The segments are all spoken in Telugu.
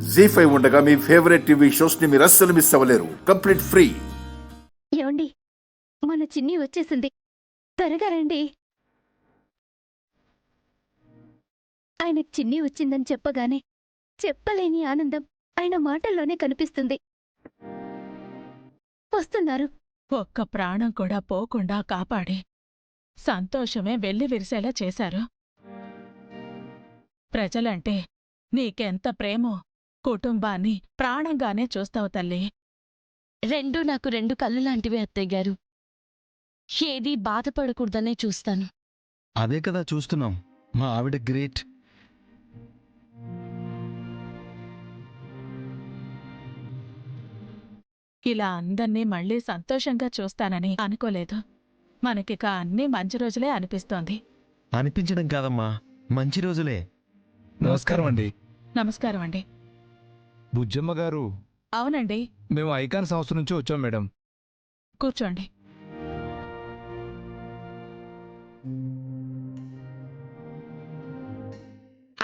జీ5 ఉండగా మీ ఫేవరెట్ టీవీ షోస్ ని మీరు అస్సలు మిస్ అవ్వలేరు. Complete free. ఏమండి, మన చిన్ని వచ్చేసింది, త్వరగా రండి. ఆయనకు చిన్ని వచ్చిందని చెప్పగానే చెప్పలేని ఆనందం ఆయన మాటల్లోనే కనిపిస్తుంది. వస్తున్నారు. ఒక్క ప్రాణం కూడా పోకుండా కాపాడి సంతోషమే వెళ్లి విరిసేలా చేశారు. ప్రజలంటే నీకెంత ప్రేమో, కుటుంబాన్ని ప్రాణంగానే చూస్తావు తల్లి. రెండూ నాకు రెండు కళ్ళు లాంటివి అత్తయ్య గారు. ఏదీ బాధపడకూడదనే చూస్తాను. అదే కదా చూస్తున్నాం. మా ఆవిడ గ్రేట్. ఇలా అందర్నీ మళ్ళీ సంతోషంగా చూస్తానని అనుకోలేదు. మనకిక అన్నీ మంచి రోజులే అనిపిస్తోంది. అనిపించడం కాదమ్మా, మంచి రోజులే. నమస్కారం అండి. నమస్కారం అండి. బుజ్జమ్మ గారు. అవునండి, మేము ఐకాన్ సంస్థ నుంచి వచ్చాం మేడం. కూర్చోండి.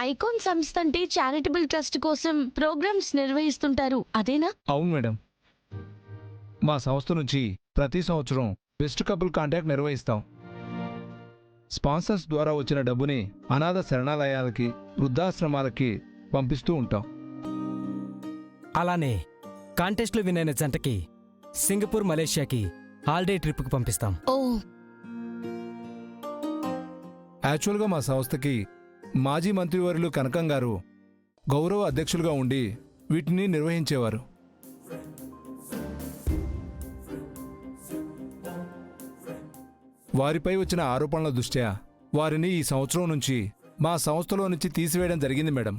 ఐకాన్ సంస్థ అంటే చారిటబుల్ ట్రస్ట్ కోసం ప్రోగ్రామ్స్ నిర్వహిస్తుంటారు, అదేనా? అవును మేడం. మా సంస్థ నుంచి ప్రతి సంవత్సరం బెస్ట్ కపుల్ కాంటాక్ట్ నిర్వహిస్తాం. స్పాన్సర్స్ ద్వారా వచ్చిన డబ్బుని అనాథ శరణాలయాలకి, వృద్ధాశ్రమాలకి పంపిస్తూ ఉంటాం. అలానే కాంటెస్ట్లో వినైన జంటకి సింగపూర్, మలేషియాకి హాలిడే ట్రిప్కి పంపిస్తాం. ఓ, యాక్చువల్గా మా సంస్థకి మాజీ మంత్రివర్యులు కనకం గారు గౌరవ అధ్యక్షులుగా ఉండి వీటిని నిర్వహించేవారు. వారిపై వచ్చిన ఆరోపణల దృష్ట్యా వారిని ఈ సంవత్సరం నుంచి మా సంస్థలో నుంచి తీసివేయడం జరిగింది మేడం.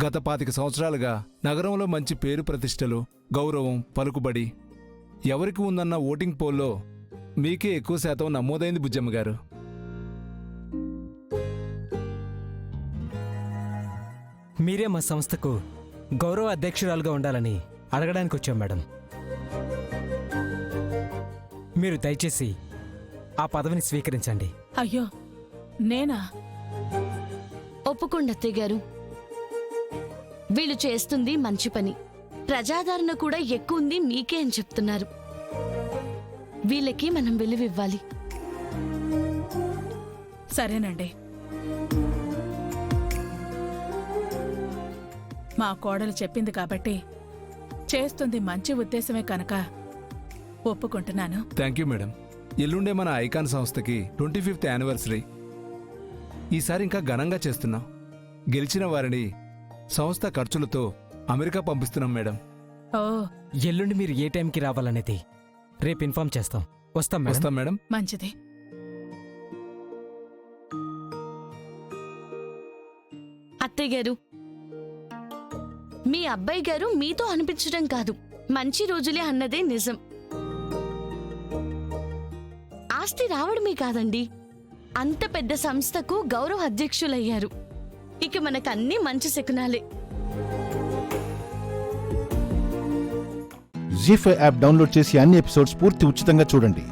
గత 25 సంవత్సరాలుగా నగరంలో మంచి పేరు ప్రతిష్టలు, గౌరవం, పలుకుబడి ఎవరికి ఉందన్న ఓటింగ్ పోల్లో మీకే ఎక్కువ శాతం నమోదైంది బుజ్జమ్మ గారు. మీరే మా సంస్థకు గౌరవ అధ్యక్షురాలుగా ఉండాలని అడగడానికి వచ్చాం మేడం. మీరు దయచేసి ఆ పదవిని స్వీకరించండి. అయ్యో, నేనా? ఒప్పుకోండి అత్తయ్య గారు. వీళ్ళు చేస్తుంది మంచి పని. ప్రజాదరణ కూడా ఎక్కువ ఉంది మీకే అని చెప్తున్నారు. వీళ్ళకి మనం విలువివ్వాలి. సరేనండి. మా కోడలు చెప్పింది కాబట్టి చేస్తుంది మంచి ఉద్దేశమే కనుక ఒప్పుకుంటున్నాను. Thank you madam. ఎల్లుండే మన ఐకాన్ సంస్థకి 25th యానివర్సరీ. ఈసారి ఇంకా ఘనంగా చేస్తున్నాం. గెలిచిన వారిని సంస్థ ఖర్చులతో అమెరికా పంపిస్తున్నాం మేడం. ఓ, ఎల్లుండి మీరు ఏ టైంకి రావాలనేది రేపు ఇన్ఫార్మ్ చేస్తాం. వస్తాం మేడం. మంచిది. అత్తయ్య గారు, మీ అబ్బాయి గారు మీతో అనిపించడం కాదు, మంచి రోజులే అన్నదే నిజం. ఆస్తి రావడమే కాదండి, అంత పెద్ద సంస్థకు గౌరవ అధ్యక్షులయ్యారు. ఇక మనకన్నీ మంచి శకునాలే. జీ5 యాప్ డౌన్లోడ్ చేసి అన్ని ఎపిసోడ్స్ పూర్తి ఉచితంగా చూడండి.